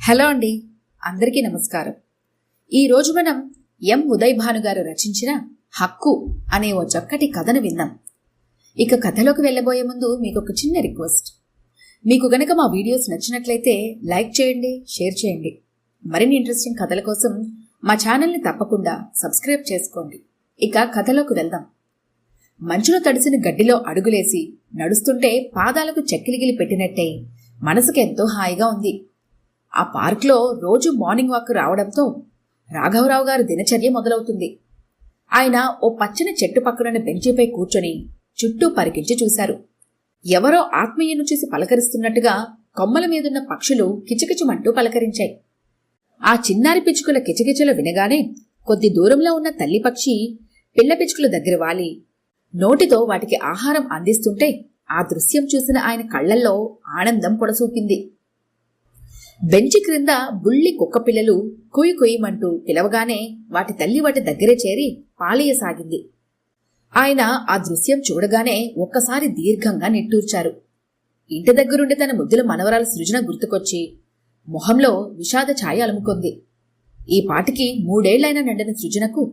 Hello అండి, అందరికీ నమస్కారం. ఈరోజు మనం ఎం ఉదయ్ భాను గారు రచించిన హక్కు అనే ఓ చక్కటి కథను విందాం. ఇక కథలోకి వెళ్ళబోయే ముందు మీకు ఒక చిన్న రిక్వెస్ట్. మీకు గనక మా వీడియోస్ నచ్చినట్లయితే లైక్ చేయండి, షేర్ చేయండి. మరిన్ని ఇంట్రెస్టింగ్ కథల కోసం మా ఛానల్ని తప్పకుండా సబ్స్క్రైబ్ చేసుకోండి. ఇక కథలోకి వెళ్దాం. మంచులో తడిసిన గడ్డిలో అడుగులేసి నడుస్తుంటే పాదాలకు చెక్కిలిగిలి పెట్టినట్టే మనసుకు ఎంతో హాయిగా ఉంది. ఆ పార్క్లో రోజు మార్నింగ్ వాక్ రావడంతో రాఘవరావు గారి దినచర్య మొదలవుతుంది. ఆయన ఓ పచ్చని చెట్టు పక్కనున్న బెంచిపై కూర్చొని చుట్టూ పరికించి చూశారు. ఎవరో ఆత్మీయును చూసి పలకరిస్తున్నట్టుగా కొమ్మల మీదున్న పక్షులు కిచకిచమంటూ పలకరించాయి. ఆ చిన్నారి పిచ్చుకల కిచకిచలు వినగానే కొద్ది దూరంలో ఉన్న తల్లి పక్షి పిల్ల పిచ్చుకల దగ్గర వాలి నోటితో వాటికి ఆహారం అందిస్తుంటే ఆ దృశ్యం చూసిన ఆయన కళ్లల్లో ఆనందం పొడసూపింది. బెంచి క్రింద బుల్లి కుక్క పిల్లలు కుయి కుయ్యమంటూ పిలవగానే వాటి తల్లి వాటి దగ్గరే చేరి పాలియసాగింది. ఆయన ఆ దృశ్యం చూడగానే ఒక్కసారి దీర్ఘంగా నిట్టూర్చారు. ఇంటి దగ్గరుండి తన ముద్దుల మనవరాల సృజన గుర్తుకొచ్చి మొహంలో విషాద ఛాయ అలుముకుంది. ఈ పాటికి 3 ఏళ్లైన నిండిన సృజనకు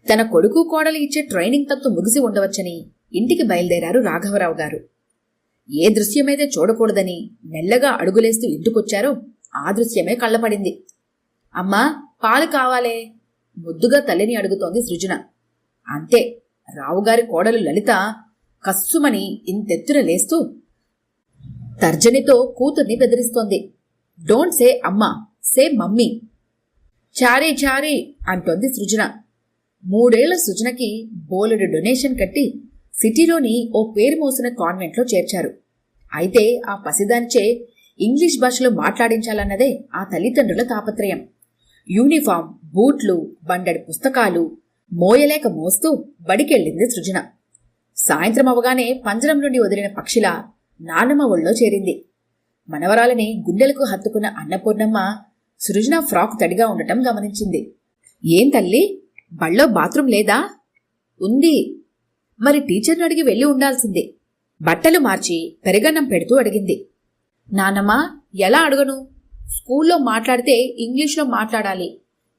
తన కొడుకు కోడలు ఇచ్చే ట్రైనింగ్ తంతు ముగిసి ఉండవచ్చని ఇంటికి బయలుదేరారు రాఘవరావు గారు. ఏ దృశ్యమైతే చూడకూడదని మెల్లగా అడుగులేస్తూ ఇంటికొచ్చారో ఆ దృశ్యమే కళ్ళపడింది. అమ్మా, పాలు కావాలే, ముద్దుగా తల్లిని అడుగుతోంది సృజన. అంతే, రావుగారి కోడలు లలిత కస్సుమని ఇంతెత్తున లేస్తూ తర్జనితో కూతుర్ని బెదిరిస్తోంది. డోంట్ సే అమ్మా, సే మమ్మీ. చారీ చారీ అంటోంది సృజన. 3 ఏళ్ల సృజనకి బోలెడు డొనేషన్ కట్టి సిటీలోని ఓ పేరు మోసిన కాన్వెంట్లో చేర్చారు. అయితే ఆ పసిదానిచే ఇంగ్లీష్ భాషలో మాట్లాడించాలన్నదే ఆ తల్లిదండ్రుల తాపత్రయం. యూనిఫామ్, బూట్లు, బండెడు పుస్తకాలు మోయలేక మోస్తూ బడికెళ్ళింది సృజన. సాయంత్రం అవగానే పంజరం నుండి వదిలిన పక్షిలా నాన్నమ్మ ఒళ్ళో చేరింది. మనవరాలని గుండెలకు హత్తుకున్న అన్నపూర్ణమ్మ సృజన ఫ్రాక్ తడిగా ఉండటం గమనించింది. ఏం తల్లి, బళ్ళో బాత్రూం లేదా? ఉంది. మరి టీచర్ను అడిగి వెళ్ళి ఉండాల్సిందే. బట్టలు మార్చి పెరగన్నం పెడుతూ అడిగింది. నానమ్మా, ఎలా అడగను? స్కూల్లో మాట్లాడితే ఇంగ్లీష్లో మాట్లాడాలి.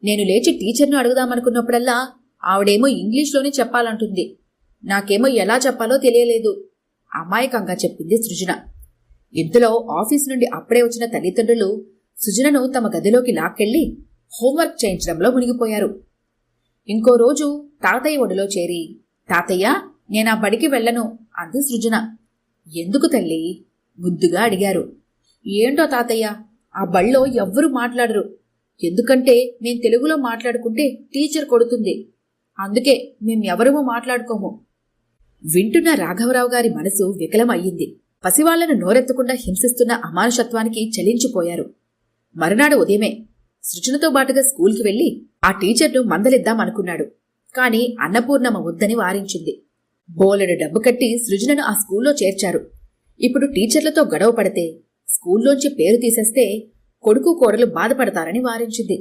నేను లేచి టీచర్ను అడుగుదామనుకున్నప్పుడల్లా ఆవిడేమో ఇంగ్లీష్లోనే చెప్పాలంటుంది. నాకేమో ఎలా చెప్పాలో తెలియలేదు, అమాయకంగా చెప్పింది సృజన. ఇంతలో ఆఫీస్ నుండి అప్పుడే వచ్చిన తల్లిదండ్రులు సృజనను తమ గదిలోకి లాక్కెళ్లి హోంవర్క్ చేయించడంలో మునిగిపోయారు. ఇంకో రోజు తాతయ్య ఒడిలో చేరి, తాతయ్య, నేనా బడికి వెళ్లను అంది సృజన. ఎందుకు తల్లి? ముద్దుగా అడిగారు. ఏంటో తాతయ్య, ఆ బళ్ళో ఎవ్వరూ మాట్లాడరు. ఎందుకంటే మేం తెలుగులో మాట్లాడుకుంటే టీచర్ కొడుతుంది. అందుకే మేమెవరమూ మాట్లాడుకోము. వింటున్న రాఘవరావు గారి మనసు వికలమయ్యింది. పసివాళ్లను నోరెత్తకుండా హింసిస్తున్న అమానుషత్వానికి చలించిపోయారు. మరునాడు ఉదయమే సృజనతో బాటుగా స్కూల్కి వెళ్లి ఆ టీచర్ను మందలిద్దామనుకున్నాడు. కాని అన్నపూర్ణమ్మ వద్దని వారించింది. బోలెడు డబ్బు కట్టి సృజనను ఆ స్కూల్లో చేర్చారు. ఇప్పుడు టీచర్లతో గొడవ పడితే, స్కూల్లోంచి పేరు తీసేస్తే కొడుకు కోడలు బాధపడతారని వారించింది.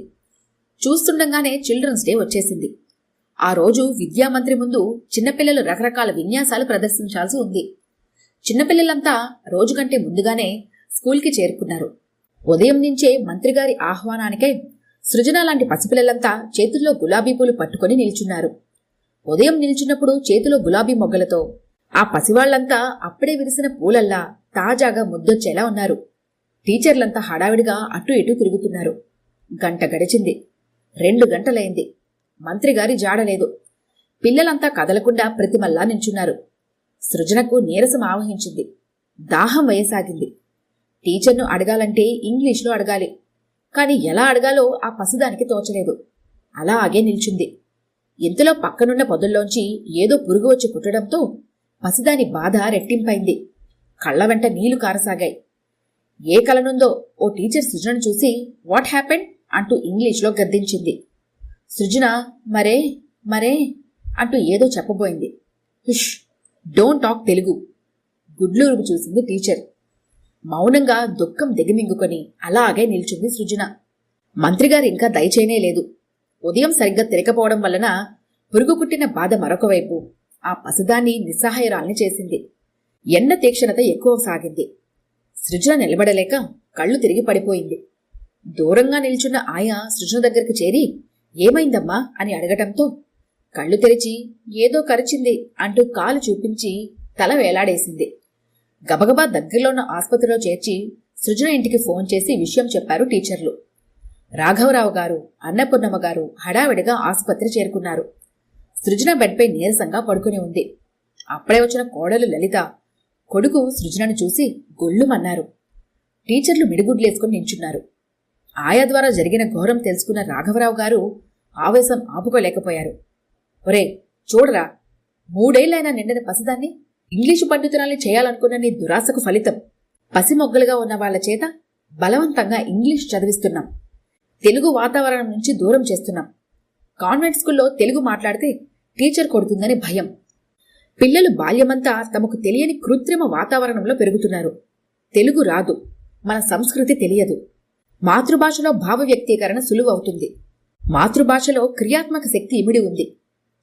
చూస్తుండగానే చిల్డ్రన్స్ డే వచ్చేసింది. ఆ రోజు విద్యామంత్రి ముందు చిన్నపిల్లలు రకరకాల విన్యాసాలు ప్రదర్శించాల్సి ఉంది. చిన్నపిల్లలంతా రోజుకంటే ముందుగానే స్కూల్కి చేరుకున్నారు. ఉదయం నుంచే మంత్రిగారి ఆహ్వానానికై సృజన లాంటి పసిపిల్లలంతా చేతుల్లో గులాబీ పూలు పట్టుకుని నిల్చున్నారు. ఉదయం నిల్చున్నప్పుడు చేతిలో గులాబీ మొగ్గలతో ఆ పసివాళ్లంతా అప్పుడే విరిసిన పూలల్లా తాజాగా ముద్దొచ్చేలా ఉన్నారు. టీచర్లంతా హడావిడిగా అటు ఇటు తిరుగుతున్నారు. గంట గడిచింది. 2 గంటలైంది. మంత్రిగారి జాడలేదు. పిల్లలంతా కదలకుండా ప్రతిమల్లా నించున్నారు. సృజనకు నీరసం ఆవహించింది. దాహం వేయసాగింది. టీచర్ను అడగాలంటే ఇంగ్లీష్లో అడగాలి. కాని ఎలా అడగాలో ఆ పసిదానికి తోచలేదు. అలాగే నిల్చుంది. ఇంతలో పక్కనున్న పొదల్లోంచి ఏదో పురుగు వచ్చి కుట్టడంతో పసిదాని బాధ రెట్టింపైంది. కళ్ల వెంట నీళ్లు కారసాగాయి. ఏ కలనుందో ఓ టీచర్ సృజనను చూసి వాట్ హ్యాపెండ్ అంటూ ఇంగ్లీష్లో గద్దించింది. సృజన మరే మరే అంటూ ఏదో చెప్పబోయింది. Hush, don't talk Telugu. గుడ్లూరుగు చూసింది టీచర్. మౌనంగా దుఃఖం దిగమింగుకొని అలాగే నిల్చుంది సృజన. మంత్రిగారు ఇంకా దయచేయనే లేదు. ఉదయం సరిగ్గా తిరగపోవడం వలన పురుగు కుట్టిన బాధ మరొకవైపు ఆ పసిదాన్ని నిస్సహాయరాల్ని చేసింది. ఎండ తీక్షణత ఎక్కువ సాగింది. సృజన నిలబడలేక కళ్ళు తిరిగి పడిపోయింది. దూరంగా నిల్చున్న ఆయా సృజన దగ్గరికి చేరి ఏమైందమ్మా అని అడగటంతో కళ్ళు తెరిచి ఏదో కరిచింది అంటూ కాలు చూపించి తల వేలాడేసింది. గబగబా దగ్గరలో ఉన్న ఆసుపత్రిలో చేర్చి సృజన ఇంటికి ఫోన్ చేసి విషయం చెప్పారు టీచర్లు. రాఘవరావు గారు, అన్నపూర్ణమ్మ గారు హడావిడిగా ఆసుపత్రి చేరుకున్నారు. సృజన బెడ్పై నీరసంగా పడుకుని ఉంది. అప్పుడే వచ్చిన కోడలు లలిత కొడుకు సృజనను చూసి గొల్లుమన్నారు. టీచర్లు మిడిగుడ్లేసుకుని నించున్నారు. ఆయా ద్వారా జరిగిన ఘోరం తెలుసుకున్న రాఘవరావు గారు ఆవేశం ఆపుకోలేకపోయారు. ఒరే చూడరా, 3 ఏళ్లైనా నిండిన పసిదాన్ని ఇంగ్లీషు పండితురాల్ని చేయాలనుకున్న నీ దురాశకు ఫలితం. పసిమొగ్గలుగా ఉన్న వాళ్ల చేత బలవంతంగా ఇంగ్లీష్ చదివిస్తున్నాం. తెలుగు వాతావరణం నుంచి దూరం చేస్తున్నాం. కాన్వెంట్ స్కూల్లో తెలుగు మాట్లాడితే టీచర్ కొడుతుందని భయం. పిల్లలు బాల్యమంతా తమకు తెలియని కృత్రిమ వాతావరణంలో పెరుగుతున్నారు. తెలుగు రాదు, మన సంస్కృతి తెలియదు. మాతృభాషలో భావ వ్యక్తీకరణ సులువవుతుంది. మాతృభాషలో క్రియాత్మక శక్తి ఇమిడి ఉంది.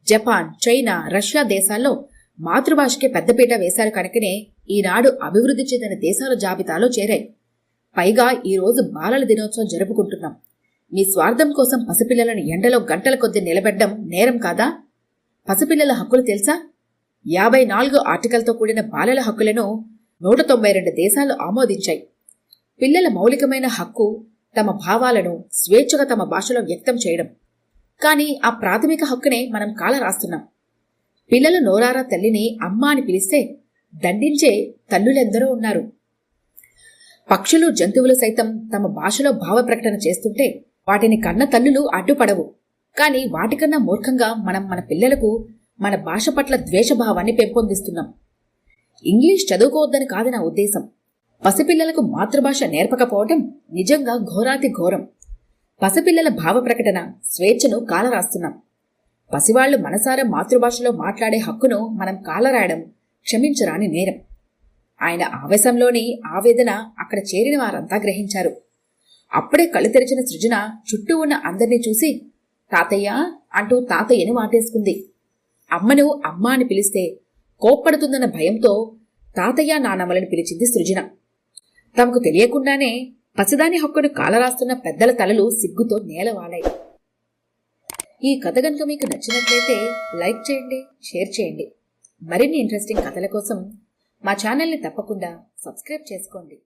జపాన్, చైనా, రష్యా దేశాల్లో మాతృభాషకే పెద్దపీట వేశారు కనుకనే ఈనాడు అభివృద్ధి చెందిన దేశాల జాబితాలో చేరాయి. పైగా ఈరోజు బాలల దినోత్సవం జరుపుకుంటున్నాం. మీ స్వార్థం కోసం పసిపిల్లలను ఎండలో గంటల కొద్దీ నిలబెట్టడం నేరం కాదా? పసిపిల్లల హక్కులు తెలుసా? 54 ఆర్టికల్తో కూడిన బాలల హక్కులను 192 దేశాలు ఆమోదించాయి. పిల్లల మౌలికమైన హక్కు తమ భావాలను స్వేచ్ఛగా తమ భాషలో వ్యక్తం చేయడం. కానీ ఆ ప్రాథమిక హక్కునే మనం కాల రాస్తున్నాం. పిల్లలు నోరారా తల్లిని అమ్మ అని పిలిస్తే దండించే తల్లులెందరో ఉన్నారు. పక్షులు, జంతువులు సైతం తమ భాషలో భావ ప్రకటన చేస్తుంటే వాటిని కన్న తల్లులు అడ్డుపడవు. కానీ వాటికన్నా మూర్ఖంగా మనం మన పిల్లలకు మన భాష పట్ల ద్వేషభావాన్ని పెంపొందిస్తున్నాం. ఇంగ్లీష్ చదువుకోవద్దని కాదు నా ఉద్దేశం. పసిపిల్లలకు మాతృభాష నేర్పకపోవటం నిజంగా ఘోరాతి ఘోరం. పసిపిల్లల భావ ప్రకటన స్వేచ్ఛను కాలరాస్తున్నాం. పసివాళ్లు మనసారా మాతృభాషలో మాట్లాడే హక్కును మనం కాలరాయడం క్షమించరాని నేరం. ఆయన ఆవేశంలోని ఆవేదన అక్కడ చేరిన వారంతా గ్రహించారు. అప్పుడే కళ్ళు తెరిచిన సృజన చుట్టూ ఉన్న అందర్నీ చూసి తాతయ్య అంటూ తాతయ్యను వాటేసుకుంది. అమ్మను అమ్మ అని పిలిస్తే కోప్పడుతుందన్న భయంతో తాతయ్య నానమ్మలను పిలిచింది సృజన. తమకు తెలియకుండానే పసిదాని హక్కును కాలరాస్తున్న పెద్దల తలలు సిగ్గుతో నేలవాలాయి. ఈ కథ గనుక మీకు నచ్చినట్లయితే లైక్ చేయండి, షేర్ చేయండి. మరిన్ని ఇంట్రెస్టింగ్ కథల కోసం మా ఛానల్ని తప్పకుండా సబ్స్క్రైబ్ చేసుకోండి.